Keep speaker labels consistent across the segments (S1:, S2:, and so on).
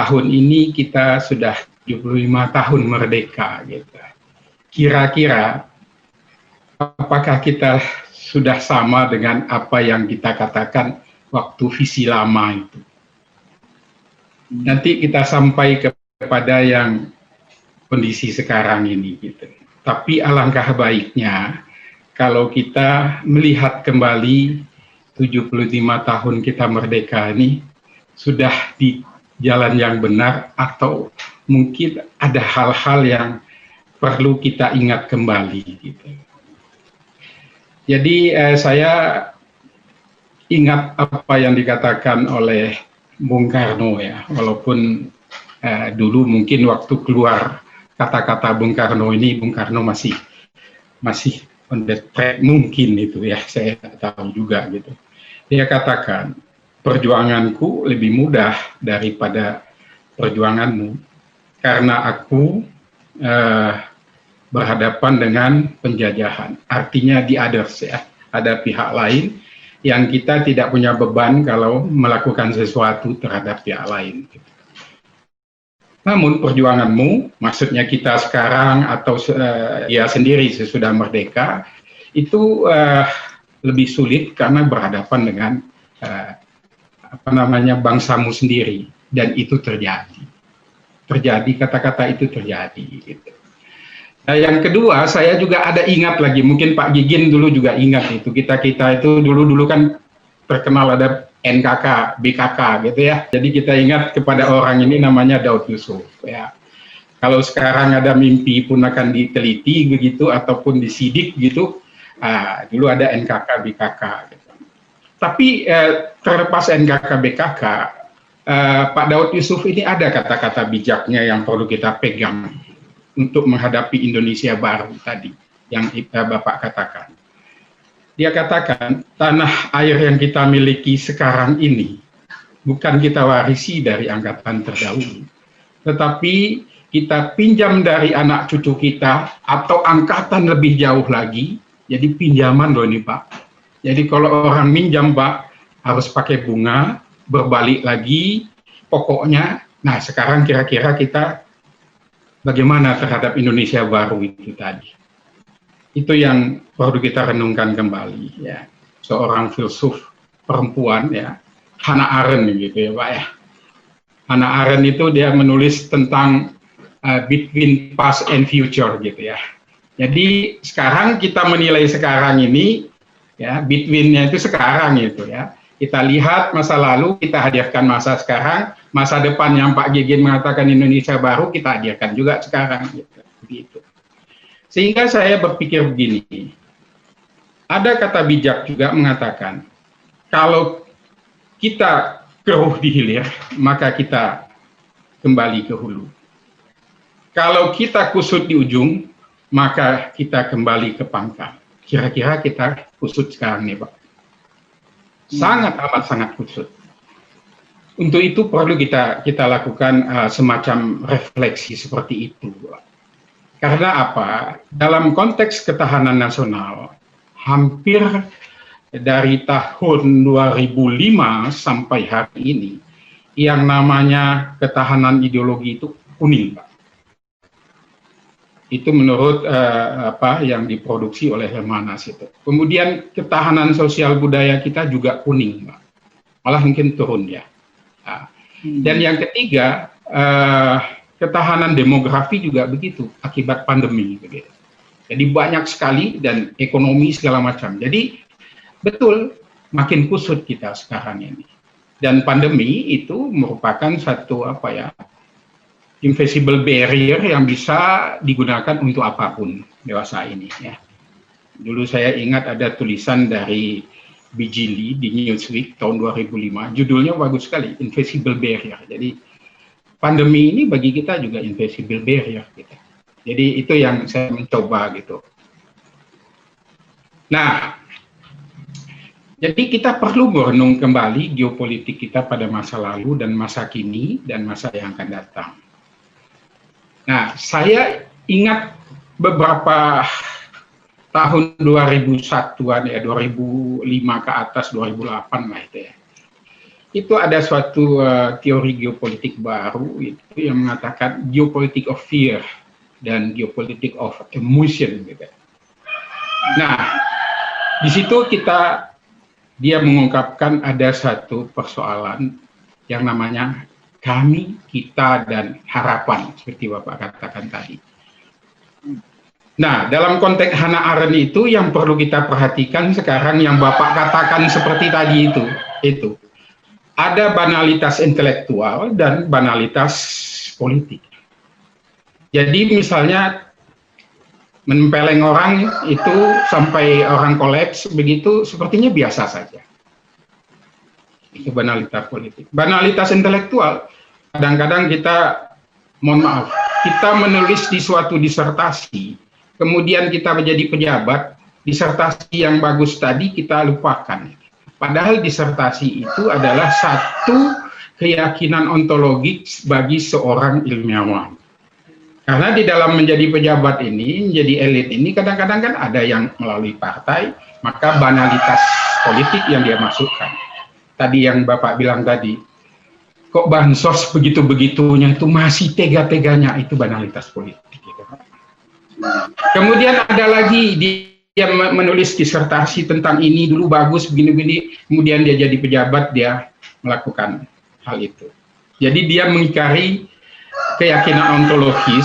S1: tahun ini kita sudah 75 tahun merdeka gitu. Kira-kira apakah kita sudah sama dengan apa yang kita katakan waktu visi lama itu? Nanti kita sampai kepada yang kondisi sekarang ini gitu. Tapi alangkah baiknya kalau kita melihat kembali 75 tahun kita merdeka ini sudah di jalan yang benar atau mungkin ada hal-hal yang perlu kita ingat kembali gitu. Jadi saya ingat apa yang dikatakan oleh Bung Karno ya, walaupun dulu mungkin waktu keluar kata-kata Bung Karno ini, Bung Karno masih on the track mungkin itu ya, saya tidak tahu juga gitu. Dia katakan, perjuanganku lebih mudah daripada perjuanganmu, karena aku berhadapan dengan penjajahan. Artinya the others ya, ada pihak lain yang kita tidak punya beban kalau melakukan sesuatu terhadap pihak lain. Namun perjuanganmu, maksudnya kita sekarang atau ya sendiri sesudah merdeka, itu lebih sulit karena berhadapan dengan bangsamu sendiri, dan itu terjadi. Kata-kata itu terjadi. Gitu. Nah, yang kedua, saya juga ada ingat lagi, mungkin Pak Gigin dulu juga ingat itu, kita itu dulu kan terkenal ada NKK, BKK gitu ya. Jadi kita ingat kepada orang ini namanya Daud Yusuf ya. Kalau sekarang ada mimpi pun akan diteliti begitu ataupun disidik gitu. Dulu ada NKK, BKK gitu. Tapi terlepas NKK, BKK, Pak Daud Yusuf ini ada kata-kata bijaknya yang perlu kita pegang untuk menghadapi Indonesia baru tadi yang Bapak katakan. Dia katakan, tanah air yang kita miliki sekarang ini bukan kita warisi dari angkatan terdahulu, tetapi kita pinjam dari anak cucu kita atau angkatan lebih jauh lagi. Jadi pinjaman loh ini Pak. Jadi kalau orang minjam Pak, harus pakai bunga, berbalik lagi pokoknya. Nah sekarang kira-kira kita bagaimana terhadap Indonesia baru itu tadi. Itu yang perlu kita renungkan kembali ya. Seorang filsuf perempuan ya, Hannah Arendt gitu ya Pak ya. Hannah Arendt itu dia menulis tentang between past and future gitu ya. Jadi sekarang kita menilai sekarang ini ya, between-nya itu sekarang gitu ya. Kita lihat masa lalu, kita hadirkan masa sekarang, masa depan yang Pak Gigin mengatakan Indonesia baru kita hadirkan juga sekarang gitu. Begitu. Sehingga saya berpikir begini, ada kata bijak juga mengatakan, kalau kita keruh di hilir, maka kita kembali ke hulu. Kalau kita kusut di ujung, maka kita kembali ke pangkal. Kira-kira kita kusut sekarang nih Pak. Sangat amat sangat kusut. Untuk itu perlu kita lakukan semacam refleksi seperti itu Pak. Karena apa? Dalam konteks ketahanan nasional, hampir dari tahun 2005 sampai hari ini, yang namanya ketahanan ideologi itu kuning, Pak. Itu menurut yang diproduksi oleh Hermanas itu. Kemudian ketahanan sosial budaya kita juga kuning, Pak. Malah mungkin turun ya. Dan yang ketiga, ketahanan demografi juga begitu akibat pandemi begitu. Jadi banyak sekali dan ekonomi segala macam. Jadi betul makin kusut kita sekarang ini. Dan pandemi itu merupakan satu invisible barrier yang bisa digunakan untuk apapun dewasa ini ya. Dulu saya ingat ada tulisan dari Bijili di Newsweek tahun 2005, judulnya bagus sekali, Invisible Barrier. Jadi pandemi ini bagi kita juga invisible barrier gitu. Jadi itu yang saya mencoba gitu. Nah, jadi kita perlu merenung kembali geopolitik kita pada masa lalu dan masa kini dan masa yang akan datang. Nah, saya ingat beberapa tahun 2001-an ya, 2005 ke atas, 2008 lah itu ya. itu ada suatu teori geopolitik baru itu yang mengatakan geopolitik of fear dan geopolitik of emotion gitu. Nah, di situ dia mengungkapkan ada satu persoalan yang namanya kami, kita, dan harapan, seperti Bapak katakan tadi. Nah, dalam konteks Hannah Arendt itu yang perlu kita perhatikan sekarang yang Bapak katakan seperti tadi itu. Ada banalitas intelektual dan banalitas politik. Jadi misalnya menempeleng orang itu sampai orang kolaps begitu sepertinya biasa saja. Itu banalitas politik. Banalitas intelektual, kadang-kadang kita, mohon maaf, kita menulis di suatu disertasi, kemudian kita menjadi pejabat, disertasi yang bagus tadi kita lupakan. Padahal disertasi itu adalah satu keyakinan ontologis bagi seorang ilmuwan. Karena di dalam menjadi pejabat ini, menjadi elit ini, kadang-kadang kan ada yang melalui partai, maka banalitas politik yang dia masukkan. Tadi yang Bapak bilang tadi, kok bansos begitu-begitunya itu masih tega-teganya, itu banalitas politik. Gitu. Kemudian ada lagi dia menulis disertasi tentang ini dulu bagus begini-begini, kemudian dia jadi pejabat, dia melakukan hal itu. Jadi dia mengingkari keyakinan ontologis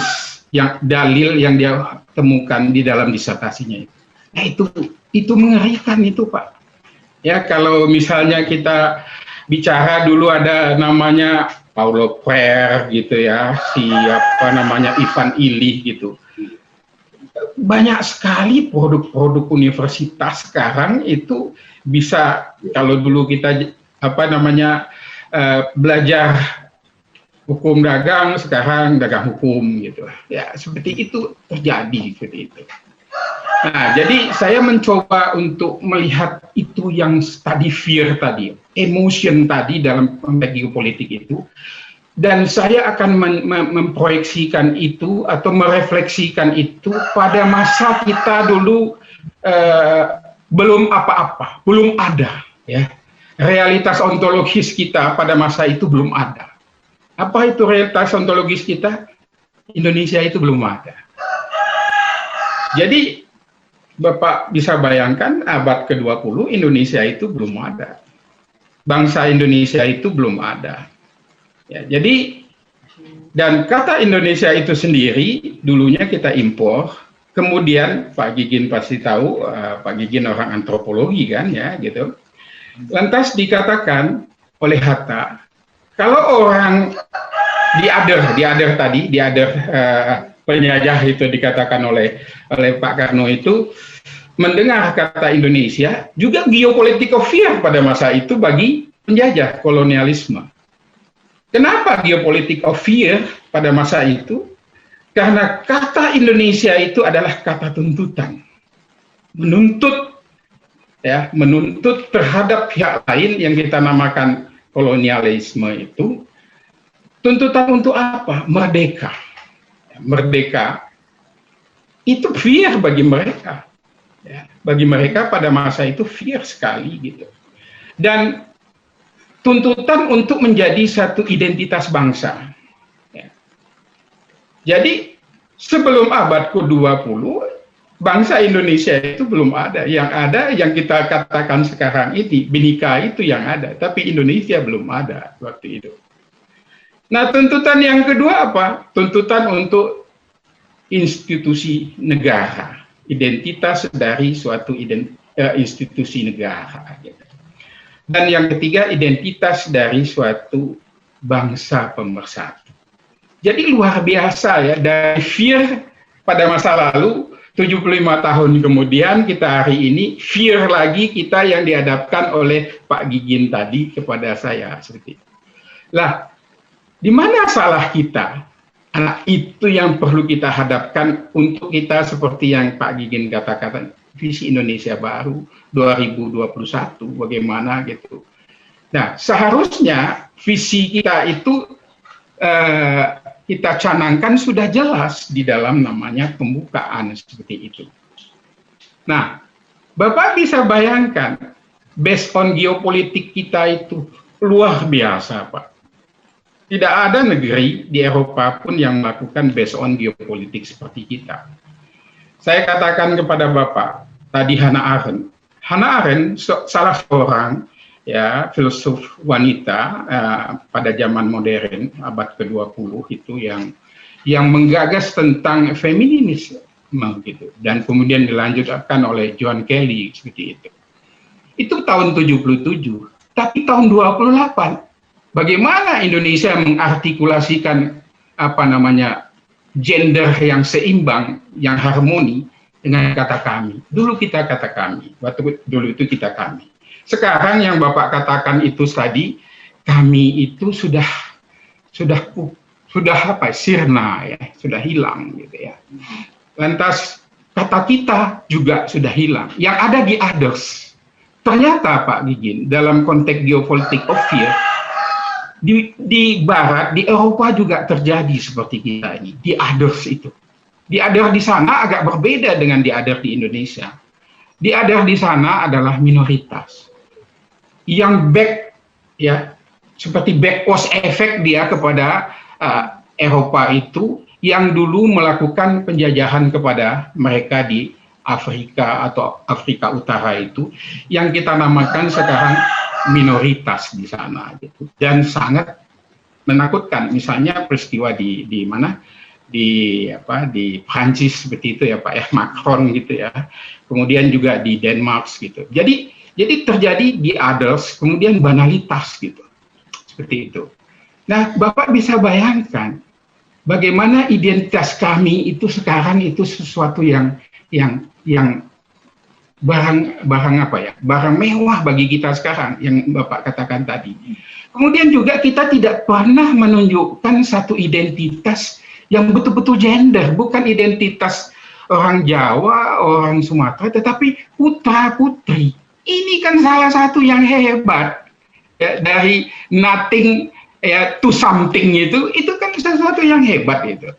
S1: yang dalil yang dia temukan di dalam disertasinya itu. Nah itu mengerikan itu Pak. Ya kalau misalnya kita bicara dulu ada namanya Paulo Freire gitu ya, Ivan Illich gitu. Banyak sekali produk-produk universitas sekarang itu bisa, kalau dulu kita belajar hukum dagang, sekarang dagang hukum gitu. Ya seperti itu terjadi seperti itu. Nah, jadi saya mencoba untuk melihat itu yang tadi fear tadi, emotion tadi dalam konteks geopolitik itu, dan saya akan memproyeksikan itu atau merefleksikan itu pada masa kita dulu belum apa-apa, belum ada, ya. Realitas ontologis kita pada masa itu belum ada. Apa itu realitas ontologis kita? Indonesia itu belum ada. Jadi Bapak bisa bayangkan abad ke-20 Indonesia itu belum ada. Bangsa Indonesia itu belum ada. Ya, jadi dan kata Indonesia itu sendiri dulunya kita impor, kemudian Pak Gigin pasti tahu, Pak Gigin orang antropologi kan ya gitu. Lantas dikatakan oleh Hatta, kalau orang diader penjajah itu dikatakan oleh Pak Karno itu mendengar kata Indonesia juga geopolitik of fear pada masa itu bagi penjajah kolonialisme. Kenapa geopolitik of fear pada masa itu? Karena kata Indonesia itu adalah kata tuntutan, menuntut terhadap pihak lain yang kita namakan kolonialisme itu. Tuntutan untuk apa? Merdeka. Merdeka itu fear bagi mereka. Ya, bagi mereka pada masa itu fear sekali gitu. Dan tuntutan untuk menjadi satu identitas bangsa. Ya. Jadi sebelum abad ke-20 bangsa Indonesia itu belum ada. Yang ada yang kita katakan sekarang ini Bhinneka itu yang ada, tapi Indonesia belum ada waktu itu. Nah, tuntutan yang kedua apa? Tuntutan untuk institusi negara, identitas dari suatu institusi negara. Gitu. Dan yang ketiga, identitas dari suatu bangsa pemersatu. Jadi luar biasa ya, dari fear pada masa lalu, 75 tahun kemudian kita hari ini, fear lagi kita yang dihadapkan oleh Pak Gigin tadi kepada saya. Seperti itu. Lah, di mana salah kita? Nah, itu yang perlu kita hadapkan untuk kita seperti yang Pak Gigin katakan, visi Indonesia baru 2021, bagaimana gitu. Nah, seharusnya visi kita itu kita canangkan sudah jelas di dalam namanya pembukaan seperti itu. Nah, Bapak bisa bayangkan, based on geopolitik kita itu luar biasa, Pak. Tidak ada negeri di Eropa pun yang melakukan based on geopolitik seperti kita. Saya katakan kepada Bapak, tadi Hannah Arendt. Hannah Arendt salah seorang ya filsuf wanita pada zaman modern abad ke-20 itu yang menggagas tentang feminisme gitu, dan kemudian dilanjutkan oleh John Kelly seperti itu. Itu tahun 77, tapi tahun 28 bagaimana Indonesia mengartikulasikan gender yang seimbang, yang harmoni dengan kata kami. Dulu kita kata kami, waktu dulu itu kita kami. Sekarang yang Bapak katakan itu tadi, kami itu sudah sirna ya, sudah hilang gitu ya. Lantas kata kita juga sudah hilang. Yang ada di others. Ternyata Pak Gigin, dalam konteks geopolitik of fear, di Barat, di Eropa juga terjadi seperti kita ini, di others itu. Di others di sana agak berbeda dengan di others di Indonesia. Di others di sana adalah minoritas. Yang seperti backwash effect dia kepada Eropa itu, yang dulu melakukan penjajahan kepada mereka di Afrika atau Afrika Utara itu, yang kita namakan sekarang minoritas di sana gitu, dan sangat menakutkan. Misalnya peristiwa di mana di Prancis seperti itu ya Pak ya, Macron gitu ya, kemudian juga di Denmark gitu. Jadi terjadi di others, kemudian banalitas gitu, seperti itu. Nah, Bapak bisa bayangkan bagaimana identitas kami itu sekarang itu sesuatu yang barang mewah bagi kita sekarang yang Bapak katakan tadi. Kemudian juga kita tidak pernah menunjukkan satu identitas yang betul-betul gender, bukan identitas orang Jawa, orang Sumatera, tetapi putra-putri. Ini kan salah satu yang hebat ya, dari nothing ya to something itu kan sesuatu yang hebat itu.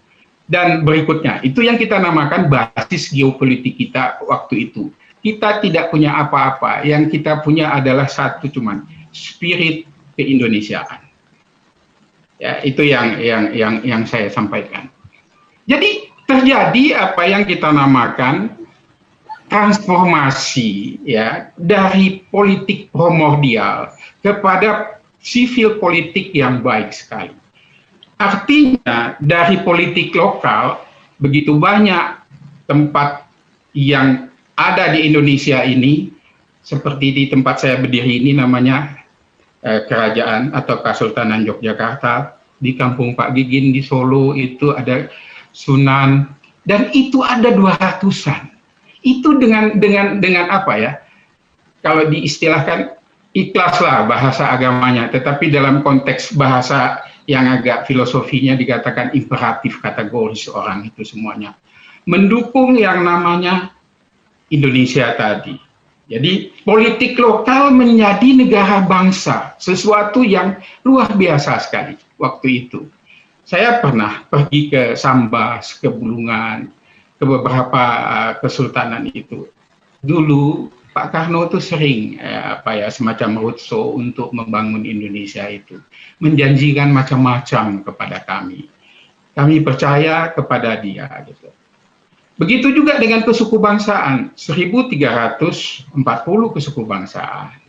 S1: Dan berikutnya, itu yang kita namakan basis geopolitik kita waktu itu. Kita tidak punya apa-apa, yang kita punya adalah satu cuman spirit keindonesiaan. Ya, itu yang saya sampaikan. Jadi terjadi apa yang kita namakan transformasi ya dari politik primordial kepada sivil politik yang baik sekali. Artinya dari politik lokal begitu banyak tempat yang ada di Indonesia ini, seperti di tempat saya berdiri ini namanya Kerajaan atau Kesultanan Yogyakarta, di Kampung Pak Gigin di Solo itu ada Sunan, dan itu ada 200-an. Itu dengan apa ya? Kalau diistilahkan ikhlaslah bahasa agamanya, tetapi dalam konteks bahasa yang agak filosofinya dikatakan imperatif kategoris orang itu semuanya mendukung yang namanya Indonesia tadi. Jadi politik lokal menjadi negara bangsa, sesuatu yang luar biasa sekali waktu itu. Saya pernah pergi ke Sambas, ke Bulungan, ke beberapa kesultanan itu. Dulu Pak Karno itu sering semacam roadshow untuk membangun Indonesia itu, menjanjikan macam-macam kepada kami. Kami percaya kepada dia gitu. Begitu juga dengan kesukubangsaan, 1340 kesukubangsaan.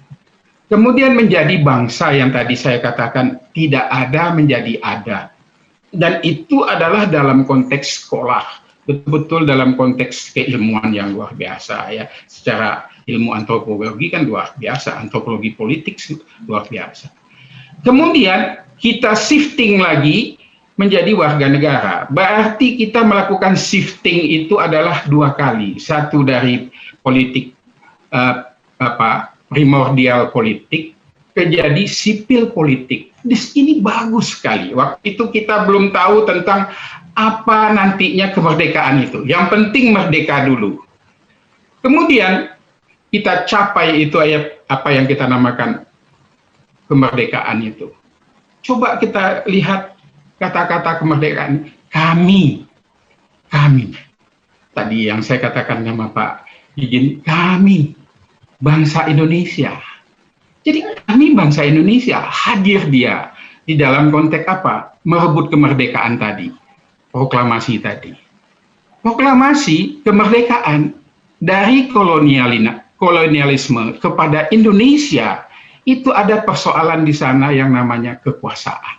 S1: Kemudian menjadi bangsa yang tadi saya katakan tidak ada menjadi ada. Dan itu adalah dalam konteks sekolah, betul-betul dalam konteks keilmuan yang luar biasa ya. Secara ilmu antropologi kan luar biasa, antropologi politik luar biasa. Kemudian kita shifting lagi menjadi warga negara. Berarti kita melakukan shifting itu adalah 2 kali. Satu dari politik primordial politik menjadi sipil politik. Ini bagus sekali. Waktu itu kita belum tahu tentang apa nantinya kemerdekaan itu. Yang penting merdeka dulu. Kemudian kita capai itu apa yang kita namakan kemerdekaan itu. Coba kita lihat kata-kata kemerdekaan, kami. Tadi yang saya katakan nama Pak Gigin, kami, bangsa Indonesia. Jadi kami bangsa Indonesia hadir dia di dalam konteks apa? Merebut kemerdekaan tadi, proklamasi tadi. Proklamasi kemerdekaan dari kolonialisme kepada Indonesia, itu ada persoalan di sana yang namanya kekuasaan.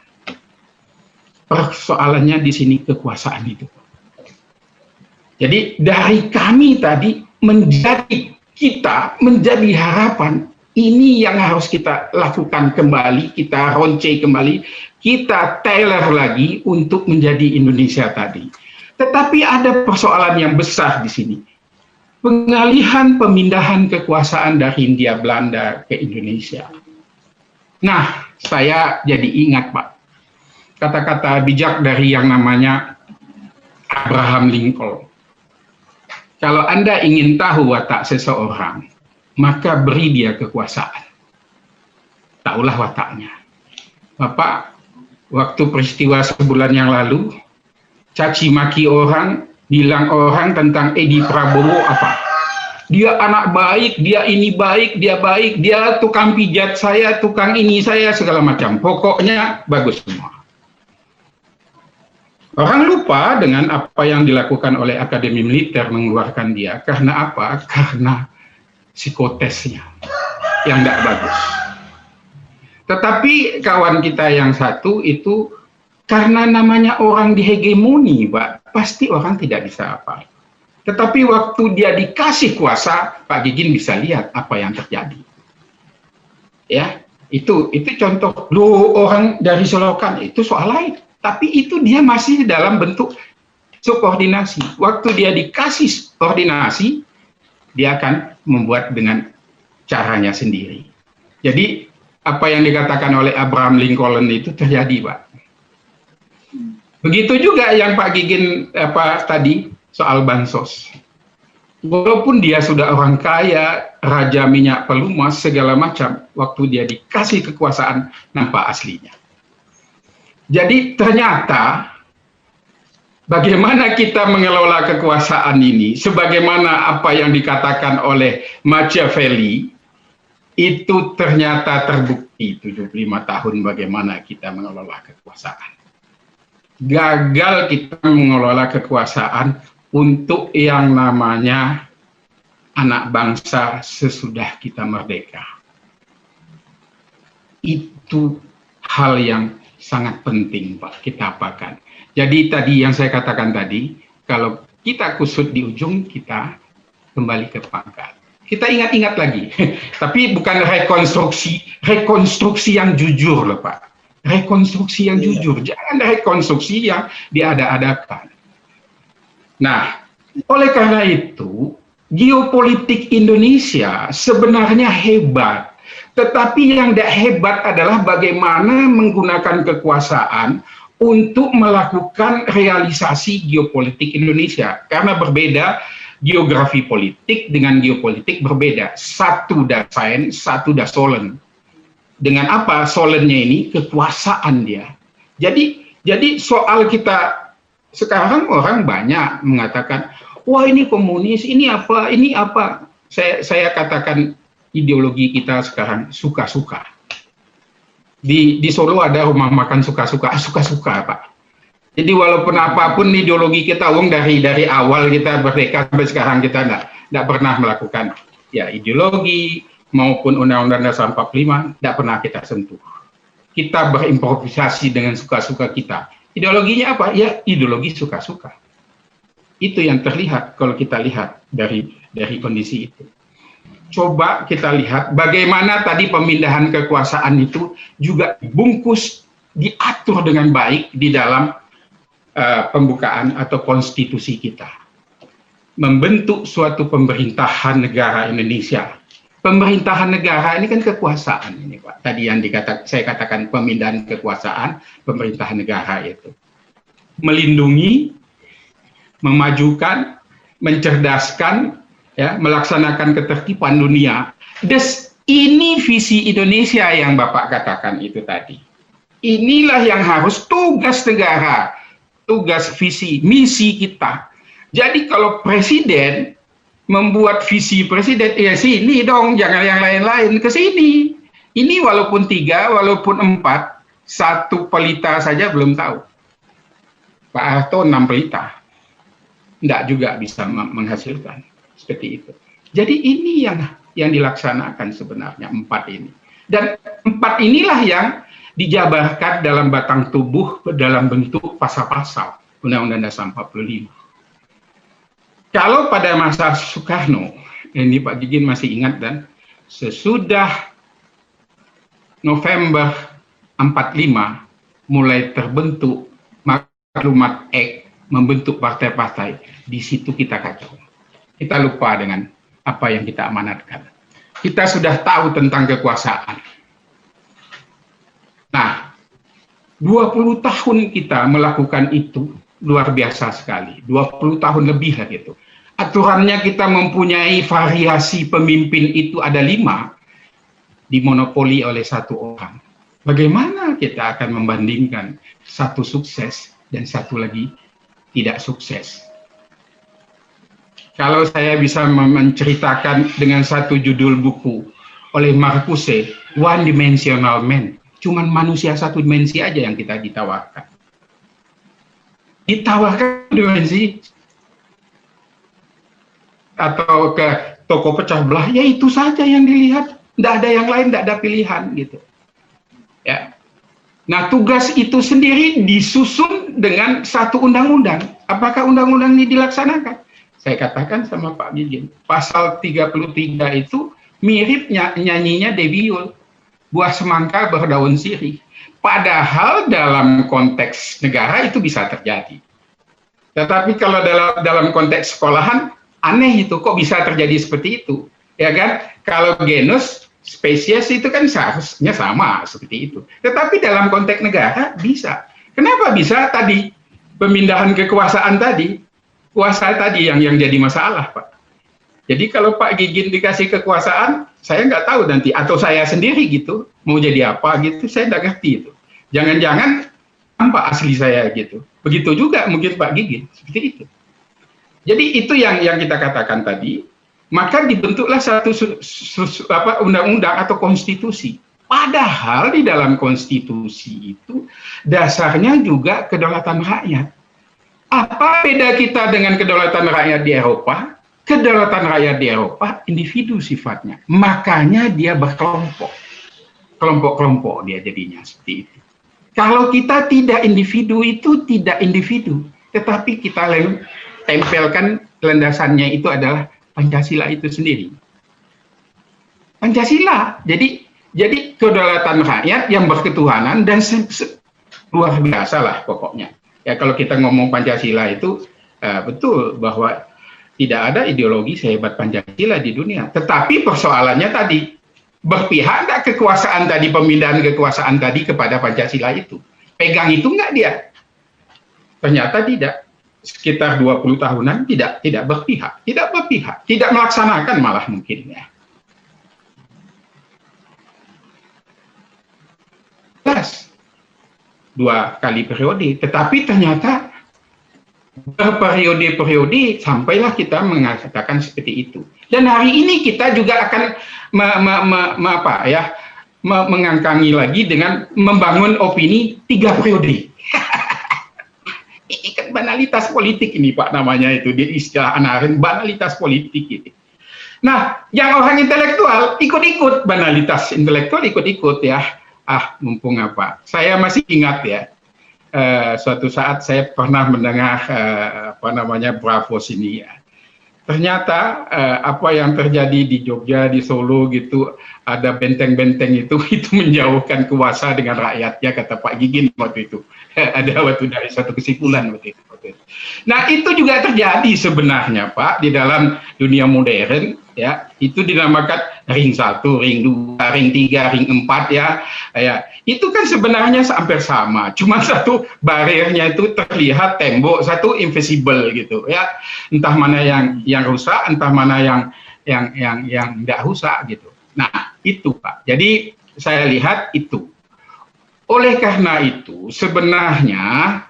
S1: Persoalannya di sini kekuasaan itu. Jadi dari kami tadi menjadi harapan, ini yang harus kita lakukan kembali, kita ronce kembali, kita tailor lagi untuk menjadi Indonesia tadi. Tetapi ada persoalan yang besar di sini. Pengalihan pemindahan kekuasaan dari Hindia Belanda ke Indonesia. Nah, saya jadi ingat, Pak, kata-kata bijak dari yang namanya Abraham Lincoln. Kalau Anda ingin tahu watak seseorang, maka beri dia kekuasaan. Taulah wataknya. Bapak, waktu peristiwa sebulan yang lalu, caci maki orang, bilang orang tentang Edi Prabowo apa? Dia anak baik, dia ini baik, dia tukang pijat saya, tukang ini saya, segala macam. Pokoknya bagus semua. Orang lupa dengan apa yang dilakukan oleh Akademi Militer mengeluarkan dia. Karena apa? Karena psikotesnya yang tidak bagus. Tetapi kawan kita yang satu itu karena namanya orang dihegemoni, Pak, pasti orang tidak bisa apa. Tetapi waktu dia dikasih kuasa, Pak Gigin bisa lihat apa yang terjadi. Ya, itu contoh. Loh, orang dari Selokan itu soal lain. Tapi itu dia masih dalam bentuk subordinasi. Waktu dia dikasih ordinasi, dia akan membuat dengan caranya sendiri. Jadi apa yang dikatakan oleh Abraham Lincoln itu terjadi, Pak. Begitu juga yang Pak Gigin tadi soal bansos. Walaupun dia sudah orang kaya, raja minyak pelumas segala macam, waktu dia dikasih kekuasaan nampak aslinya. Jadi ternyata bagaimana kita mengelola kekuasaan ini, sebagaimana apa yang dikatakan oleh Machiavelli, itu ternyata terbukti 75 tahun bagaimana kita mengelola kekuasaan. Gagal kita mengelola kekuasaan untuk yang namanya anak bangsa sesudah kita merdeka. Itu hal yang sangat penting, Pak, kita apakan. Jadi tadi yang saya katakan tadi, kalau kita kusut di ujung, kita kembali ke pangkal. Kita ingat-ingat lagi, tapi bukan rekonstruksi yang jujur loh, Pak. Rekonstruksi yang jujur, jangan rekonstruksi yang diada-adakan. Nah, oleh karena itu, geopolitik Indonesia sebenarnya hebat. Tetapi yang tidak hebat adalah bagaimana menggunakan kekuasaan untuk melakukan realisasi geopolitik Indonesia. Karena berbeda, geografi politik dengan geopolitik berbeda. Satu dah sains, satu dah solen. Dengan apa solennya ini? Kekuasaan dia. Jadi soal kita sekarang orang banyak mengatakan, wah ini komunis, ini apa, ini apa. Saya katakan ideologi kita sekarang suka-suka. Di Solo ada rumah makan suka-suka, suka-suka, Pak. Jadi walaupun apapun ideologi kita, dari awal kita merdeka sampai sekarang kita tidak pernah melakukan ya ideologi maupun Undang-Undang Dasar 45 tidak pernah kita sentuh. Kita berimprovisasi dengan suka-suka kita. Ideologinya apa? Ya ideologi suka-suka. Itu yang terlihat kalau kita lihat dari kondisi itu. Coba kita lihat bagaimana tadi pemindahan kekuasaan itu juga dibungkus, diatur dengan baik di dalam pembukaan atau konstitusi kita. Membentuk suatu pemerintahan negara Indonesia. Pemerintahan negara ini kan kekuasaan ini, Pak. Tadi yang saya katakan pemindahan kekuasaan, pemerintahan negara itu. Melindungi, memajukan, mencerdaskan, ya, melaksanakan ketertiban dunia. Ini visi Indonesia yang Bapak katakan itu tadi. Inilah yang harus tugas negara, tugas visi, misi kita. Jadi kalau presiden membuat visi presiden, ya sini dong, jangan yang lain-lain, ke sini. Ini walaupun 3, walaupun 4, 1 pelita saja belum tahu. Pak Harto 6 pelita. Tidak juga bisa menghasilkan. Seperti itu. Jadi ini yang dilaksanakan sebenarnya, 4 ini. Dan 4 inilah yang dijabarkan dalam batang tubuh dalam bentuk pasal-pasal Undang-Undang Dasar 45. Kalau pada masa Soekarno, ini Pak Gigin masih ingat, dan sesudah November 45 mulai terbentuk maklumat Act, membentuk partai-partai, di situ kita kacau. Kita lupa dengan apa yang kita amanatkan. Kita sudah tahu tentang kekuasaan. Nah, 20 tahun kita melakukan itu luar biasa sekali. 20 tahun lebih lah gitu. Aturannya kita mempunyai variasi pemimpin itu ada 5, dimonopoli oleh 1 orang. Bagaimana kita akan membandingkan 1 sukses dan 1 lagi tidak sukses? Kalau saya bisa menceritakan dengan 1 judul buku oleh Marcuse, One Dimensional Man, cuman manusia 1 dimensi aja yang kita ditawarkan. Ditawarkan dimensi atau ke toko pecah belah, ya itu saja yang dilihat, tidak ada yang lain, tidak ada pilihan gitu. Ya. Nah, tugas itu sendiri disusun dengan 1 undang-undang. Apakah undang-undang ini dilaksanakan? Saya katakan sama Pak Gigin, pasal 33 itu mirip nyanyinya Dewi Yull, buah semangka berdaun sirih. Padahal dalam konteks negara itu bisa terjadi. Tetapi kalau dalam konteks sekolahan, aneh itu, kok bisa terjadi seperti itu? Ya kan? Kalau genus, spesies itu kan seharusnya sama seperti itu. Tetapi dalam konteks negara bisa. Kenapa bisa tadi? Pemindahan kekuasaan tadi, kuasa tadi yang jadi masalah, Pak. Jadi kalau Pak Gigin dikasih kekuasaan, saya nggak tahu nanti, atau saya sendiri gitu, mau jadi apa gitu, saya nggak ngerti itu. Jangan-jangan apa asli saya gitu. Begitu juga mungkin Pak Gigin, seperti itu. Jadi itu yang kita katakan tadi, maka dibentuklah 1 undang-undang atau konstitusi. Padahal di dalam konstitusi itu dasarnya juga kedaulatan rakyat. Apa beda kita dengan kedaulatan rakyat di Eropa? Kedaulatan rakyat di Eropa individu sifatnya. Makanya dia berkelompok. Kelompok-kelompok dia jadinya seperti itu. Kalau kita tidak individu, itu tidak individu. Tetapi kita tempelkan landasannya itu adalah Pancasila itu sendiri. Pancasila. Jadi kedaulatan rakyat yang berketuhanan dan luar biasa lah pokoknya. Ya, kalau kita ngomong Pancasila itu betul bahwa tidak ada ideologi sehebat Pancasila di dunia. Tetapi persoalannya tadi, berpihak nggak kekuasaan tadi, pemindahan kekuasaan tadi kepada Pancasila itu? Pegang itu nggak dia? Ternyata tidak. Sekitar 20 tahunan tidak berpihak. Tidak melaksanakan malah mungkin ya. Jelas. 2 kali periode, tetapi ternyata berperiode-periode sampailah kita mengatakan seperti itu. Dan hari ini kita juga akan mengangkangi lagi dengan membangun opini 3 periode. Ini kan banalitas politik ini Pak, namanya itu di istilah Hannah Arendt, banalitas politik ini. Nah, yang orang intelektual ikut-ikut banalitas intelektual, ikut-ikut ya. Mumpung apa? Saya masih ingat ya, suatu saat saya pernah mendengar Bravo sini ya. Ternyata apa yang terjadi di Jogja, di Solo gitu, ada benteng-benteng itu menjauhkan kuasa dengan rakyatnya, kata Pak Gigin waktu itu. Ada waktu dari satu kesimpulan waktu itu. Nah, itu juga terjadi sebenarnya Pak di dalam dunia modern ya. Itu dinamakan ring 1, ring 2, ring 3, ring 4 ya. Itu kan sebenarnya hampir sama. Cuma satu bariernya itu terlihat tembok, satu invisible gitu ya. Entah mana yang rusak, entah mana yang tidak rusak gitu. Nah, itu Pak. Jadi saya lihat itu. Oleh karena itu sebenarnya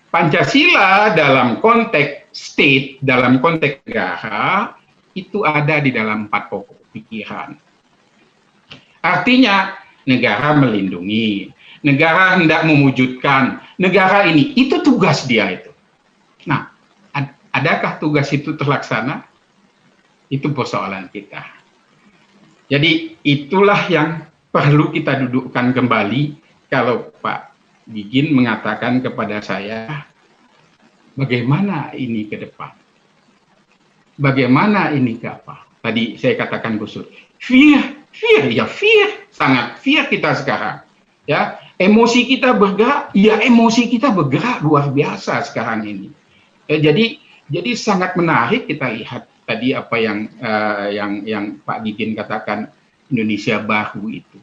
S1: Pancasila dalam konteks state, dalam konteks negara, itu ada di dalam 4 pokok pikiran. Artinya negara melindungi, negara hendak mewujudkan, negara ini, itu tugas dia itu. Nah, adakah tugas itu terlaksana? Itu persoalan kita. Jadi itulah yang perlu kita dudukkan kembali kalau Pak Gigin mengatakan kepada saya, bagaimana ini ke depan? Bagaimana ini ke apa? Tadi saya katakan Gus, fear, sangat fear kita sekarang. Ya, emosi kita bergerak, ya emosi kita bergerak luar biasa sekarang ini. Jadi sangat menarik kita lihat tadi apa yang Pak Gigin katakan, Indonesia baru itu.